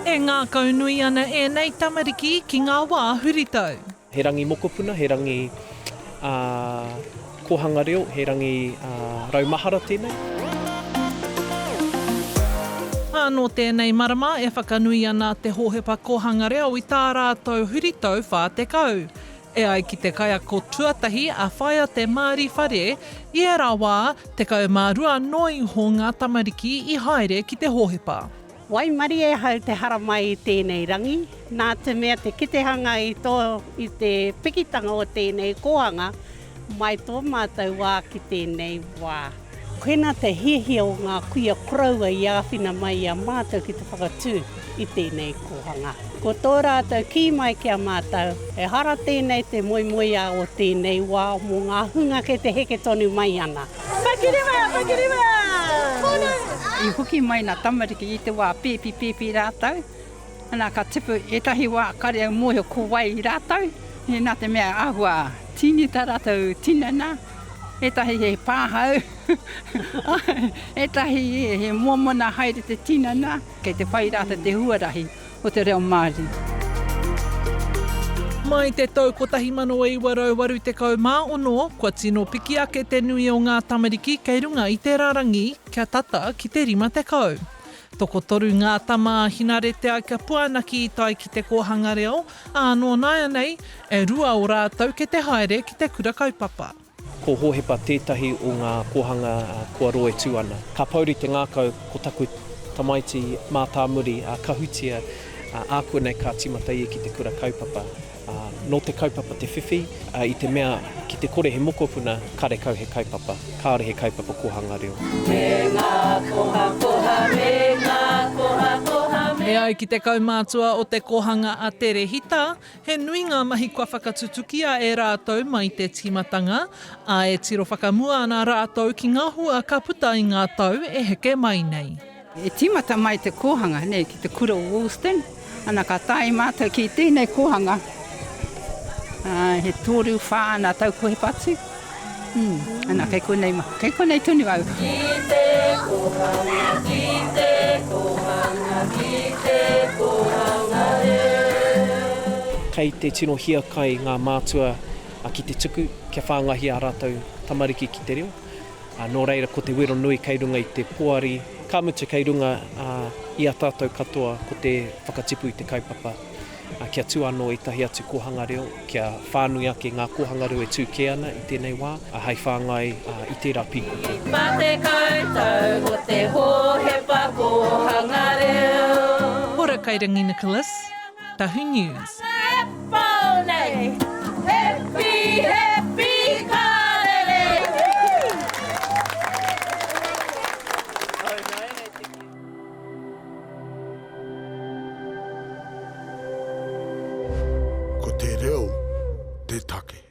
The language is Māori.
E ngā kaunui ana e nei tamariki ki ngā wā huritau. He rangi mokopuna, he rangi kōhanga reo, he rangi raumahara tēnei. Anō tēnei mārama e whakanui ana te Hohepa Kōhanga Reo i tā rātou huritau whātekau. E ai ki te kaiako tuatahi a whaia te Māori whare, i e rawa te kaumārua noi ho ngā tamariki i haere ki te Hohepa. Wai mari e hau te hara mai i tēnei rangi, nā te mea te kitehanga i te pikitanga o tēnei kōhanga, mai tō mātou wā ki tēnei wā. Koena te hiehia o ngā kuia koraua i āwhina mai a mātou ki te whakatū i tēnei kōhanga. Ko tō rātou ki mai ki a mātou, e hara tēnei te moimoia o tēnei wā mō ngā hunga ke te heke tonu mai ana. Pakiriwea, pakiriwea! I huki mai nā tamariki i te wā pēpi rātou. Nā ka tipu etahi wā kare mōhio ko wai i rātou. Nā te mea ahua tini tā rātou tinana. Etahi he pāhau. Etahi he mōmona haere te tinana. Kei te whai rātou te huarahi o te reo Māori. Mai te tau kotahi mano e waru te kau mā ono, kua tino piki ake te nui o ngā tamariki kei runga i te rarangi kia tata ki te rima te kau. Toko toru ngā tama hinarete ai ka puanaki i tai ki te kōhanga reo, anō nāia nei e rua o rātou ke te haere ki te kura kaupapa. Ko Hohepa tētahi o ngā kōhanga kua roe tū ana. Ka pauri te ngākau ko taku tamaiti mātāmuri kahutia, ākua nei ka timata i ki te kura kaupapa. No te kaupapa te whiwhi, i te mea ki te kore he mokopuna, kare kau he kaupapa, kāre he kaupapa kōhanga reo. E ai ki te kaumātua o te kōhanga a tere hita, he nui ngā mahi kua whakatutukia e rātou mai te timatanga, a e tiro whakamua ana rātou ki ngā hua ka puta i ngā tau e heke mai nei. E timata mai te kōhanga, nei, ki te kura o Woolston, ana ka tai mātou ki tēnei kōhanga. He tōru whāna tau kohe patu. Ana kei konei tonu au. Ki te kōhanga, ki te kōhanga, ki te kōhanga reo. Kei te tino hia kai ngā mātua ki te tuku, kia whāngahi a rātou tamariki ki te reo. Nō reira ko te wero nui kei runga i te poari, ka mutu kei runga i a tātou katoa ko te whakatipu i te kaupapa. Kia tū anō i tahi atu kōhanga reo, kia whānui ake ngā kōhanga reo e tū ke ana i tēnei wā, hei whāngai i tērā piko. Mā te koutou o te Hohepa Kōhanga Reo. Ora kairangi Nicholas, Tahu News. Ko te reo, te take.